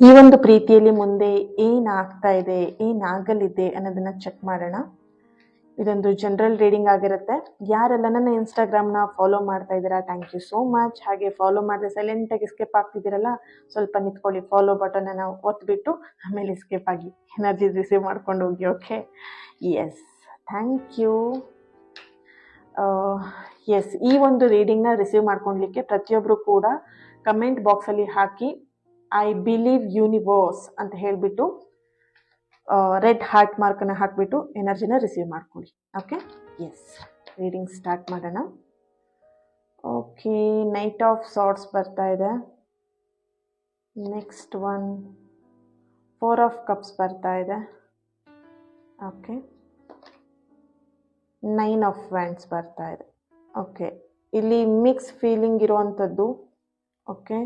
ಈ ಒಂದು ಪ್ರೀತಿಯಲ್ಲಿ ಮುಂದೆ ಏನಾಗ್ತಾ ಇದೆ, ಏನಾಗಲಿದೆ ಅನ್ನೋದನ್ನ ಚೆಕ್ ಮಾಡೋಣ. ಇದೊಂದು ಜನರಲ್ ರೀಡಿಂಗ್ ಆಗಿರುತ್ತೆ. ಯಾರೆಲ್ಲ ನನ್ನ ಇನ್ಸ್ಟಾಗ್ರಾಮ್ನ ಫಾಲೋ ಮಾಡ್ತಾ ಇದ್ದೀರಾ, ಥ್ಯಾಂಕ್ ಯು ಸೋ ಮಚ್. ಹಾಗೆ ಫಾಲೋ ಮಾಡಿದ್ರೆ ಸೈಲೆಂಟಾಗಿ ಸ್ಕಿಪ್ ಆಗ್ತಿದ್ದೀರಲ್ಲ, ಸ್ವಲ್ಪ ನಿಂತ್ಕೊಳ್ಳಿ, ಫಾಲೋ ಬಟನನ್ನು ಒತ್ಬಿಟ್ಟು ಆಮೇಲೆ ಸ್ಕಿಪ್ ಆಗಿ ಎನರ್ಜಿ ರಿಸೀವ್ ಮಾಡ್ಕೊಂಡು ಹೋಗಿ. Okay, yes, thank you. Yes, ಈ ಒಂದು ರೀಡಿಂಗ್ನ ರಿಸೀವ್ ಮಾಡ್ಕೊಳ್ಲಿಕ್ಕೆ ಪ್ರತಿಯೊಬ್ಬರು ಕೂಡ ಕಮೆಂಟ್ ಬಾಕ್ಸಲ್ಲಿ ಹಾಕಿ ಐ ಬಿಲೀವ್ ಯೂನಿವರ್ಸ್ ಅಂತ ಹೇಳಿಬಿಟ್ಟು ರೆಡ್ ಹಾರ್ಟ್ ಮಾರ್ಕನ್ನು ಹಾಕಿಬಿಟ್ಟು ಎನರ್ಜಿನ ರಿಸೀವ್ ಮಾಡ್ಕೊಳ್ಳಿ. ಓಕೆ, ಎಸ್, ರೀಡಿಂಗ್ ಸ್ಟಾರ್ಟ್ ಮಾಡೋಣ. ಓಕೆ, ನೈಟ್ ಆಫ್ ಸಾರ್ಟ್ಸ್ ಬರ್ತಾ ಇದೆ. ನೆಕ್ಸ್ಟ್ ಒನ್ 4 ಆಫ್ ಕಪ್ಸ್ ಬರ್ತಾ ಇದೆ. ಓಕೆ, 9 ಆಫ್ ವ್ಯಾಂಡ್ಸ್ ಬರ್ತಾ ಇದೆ. ಓಕೆ, ಇಲ್ಲಿ ಮಿಕ್ಸ್ ಫೀಲಿಂಗ್ ಇರುವಂಥದ್ದು. ಓಕೆ,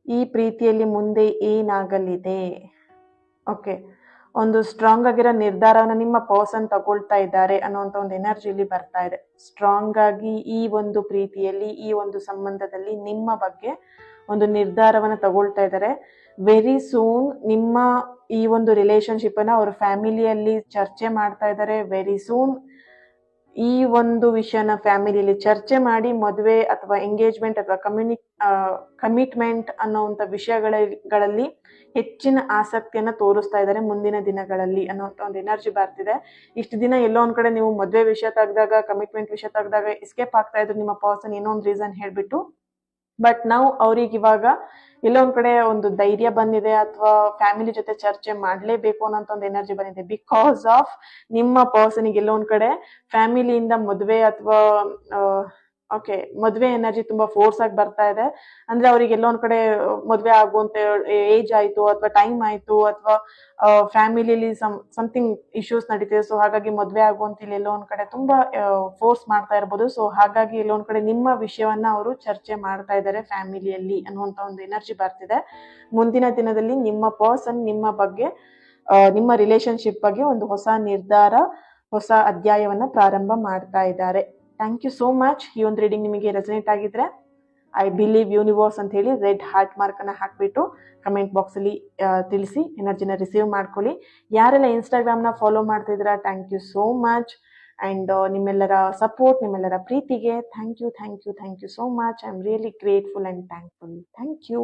ಈ ಪ್ರೀತಿಯಲ್ಲಿ ಮುಂದೆ ಏನಾಗಲಿದೆ. ಓಕೆ, ಒಂದು ಸ್ಟ್ರಾಂಗ್ ಆಗಿರೋ ನಿರ್ಧಾರವನ್ನು ನಿಮ್ಮ ಪರ್ಸನ್ ತಗೊಳ್ತಾ ಇದ್ದಾರೆ ಅನ್ನುವಂಥ ಒಂದು ಎನರ್ಜಿ ಇಲ್ಲಿ ಬರ್ತಾ ಇದೆ. ಸ್ಟ್ರಾಂಗ್ ಆಗಿ ಈ ಒಂದು ಪ್ರೀತಿಯಲ್ಲಿ, ಈ ಒಂದು ಸಂಬಂಧದಲ್ಲಿ ನಿಮ್ಮ ಬಗ್ಗೆ ಒಂದು ನಿರ್ಧಾರವನ್ನು ತಗೊಳ್ತಾ ಇದ್ದಾರೆ. ವೆರಿ ಸೂನ್ ನಿಮ್ಮ ಈ ಒಂದು ರಿಲೇಶನ್ಶಿಪ್ ಅನ್ನ ಅವ್ರ ಫ್ಯಾಮಿಲಿಯಲ್ಲಿ ಚರ್ಚೆ ಮಾಡ್ತಾ ಇದ್ದಾರೆ. ವೆರಿ ಸೂನ್ ಈ ಒಂದು ವಿಷಯನ ಫ್ಯಾಮಿಲಿಯಲ್ಲಿ ಚರ್ಚೆ ಮಾಡಿ ಮದುವೆ ಅಥವಾ ಎಂಗೇಜ್ಮೆಂಟ್ ಅಥವಾ ಕಮಿಟ್ಮೆಂಟ್ ಅನ್ನೋಂಥ ವಿಷಯಗಳಲ್ಲಿ ಹೆಚ್ಚಿನ ಆಸಕ್ತಿಯನ್ನ ತೋರಿಸ್ತಾ ಇದ್ದಾರೆ ಮುಂದಿನ ದಿನಗಳಲ್ಲಿ ಅನ್ನೋಂಥ ಒಂದು ಎನರ್ಜಿ ಬರ್ತಿದೆ. ಇಷ್ಟು ದಿನ ಎಲ್ಲೋ ಒಂದ್ ಕಡೆ ನೀವು ಮದುವೆ ವಿಷಯ ತೆಗೆದಾಗ, ಕಮಿಟ್ಮೆಂಟ್ ವಿಷಯ ತೆಗೆದಾಗ ಎಸ್ಕೇಪ್ ಆಗ್ತಾ ಇದ್ರು ನಿಮ್ಮ ಪರ್ಸನ್, ಏನೋ ಒಂದು ರೀಸನ್ ಹೇಳ್ಬಿಟ್ಟು. ಬಟ್ ನಾವು ಅವ್ರಿಗೆ ಇವಾಗ ಎಲ್ಲೋ ಒಂದ್ ಕಡೆ ಒಂದು ಧೈರ್ಯ ಬಂದಿದೆ, ಅಥವಾ ಫ್ಯಾಮಿಲಿ ಜೊತೆ ಚರ್ಚೆ ಮಾಡ್ಲೇಬೇಕು ಅನ್ನೋಂಥ ಒಂದು ಎನರ್ಜಿ ಬಂದಿದೆ. ಬಿಕಾಸ್ ಆಫ್ ನಿಮ್ಮ ಪರ್ಸನ್ಗೆ ಎಲ್ಲೋ ಒಂದ್ ಕಡೆ ಫ್ಯಾಮಿಲಿಯಿಂದ ಮದುವೆ ಅಥವಾ ಓಕೆ ಮದುವೆ ಎನರ್ಜಿ ತುಂಬಾ ಫೋರ್ಸ್ ಆಗಿ ಬರ್ತಾ ಇದೆ. ಅಂದ್ರೆ ಅವ್ರಿಗೆ ಎಲ್ಲೋ ಒಂದ್ ಕಡೆ ಮದುವೆ ಆಗುವಂತ ಏಜ್ ಆಯ್ತು, ಅಥವಾ ಟೈಮ್ ಆಯ್ತು, ಅಥವಾ ಫ್ಯಾಮಿಲಿಯಲ್ಲಿ ಸಮಥಿಂಗ್ ಇಶ್ಯೂಸ್ ನಡೀತಿದೆ. ಸೊ ಹಾಗಾಗಿ ಮದುವೆ ಆಗುವಂತ ಇಲ್ಲಿ ಎಲ್ಲೋ ಒಂದ್ ಕಡೆ ತುಂಬಾ ಫೋರ್ಸ್ ಮಾಡ್ತಾ ಇರ್ಬೋದು. ಸೊ ಹಾಗಾಗಿ ಎಲ್ಲೋ ಒಂದ್ ಕಡೆ ನಿಮ್ಮ ವಿಷಯವನ್ನ ಅವರು ಚರ್ಚೆ ಮಾಡ್ತಾ ಇದ್ದಾರೆ ಫ್ಯಾಮಿಲಿಯಲ್ಲಿ ಅನ್ನುವಂತ ಒಂದು ಎನರ್ಜಿ ಬರ್ತಿದೆ. ಮುಂದಿನ ದಿನದಲ್ಲಿ ನಿಮ್ಮ ಪರ್ಸನ್ ನಿಮ್ಮ ಬಗ್ಗೆ, ನಿಮ್ಮ ರಿಲೇಶನ್ಶಿಪ್ ಬಗ್ಗೆ ಒಂದು ಹೊಸ ನಿರ್ಧಾರ, ಹೊಸ ಅಧ್ಯಾಯವನ್ನ ಪ್ರಾರಂಭ ಮಾಡ್ತಾ ಇದ್ದಾರೆ. Thank you so much. ಈ ಒಂದು ರೀಡಿಂಗ್ ನಿಮಗೆ ರೆಸನೇಟ್ ಆಗಿದ್ರೆ ಐ ಬಿಲೀವ್ ಯೂನಿವರ್ಸ್ ಅಂತ ಹೇಳಿ ರೆಡ್ ಹಾರ್ಟ್ ಮಾರ್ಕನ್ನು ಹಾಕಿಬಿಟ್ಟು ಕಮೆಂಟ್ ಬಾಕ್ಸಲ್ಲಿ ತಿಳಿಸಿ, ಎನರ್ಜಿನ ರಿಸೀವ್ ಮಾಡ್ಕೊಳ್ಳಿ. ಯಾರೆಲ್ಲ ಇನ್ಸ್ಟಾಗ್ರಾಮ್ನ ಫಾಲೋ ಮಾಡ್ತಾ ಇದ್ದೀರಾ, thank you so much. And ನಿಮ್ಮೆಲ್ಲರ ಸಪೋರ್ಟ್, ನಿಮ್ಮೆಲ್ಲರ ಪ್ರೀತಿಗೆ thank you so much. I am really grateful and thankful. Thank you.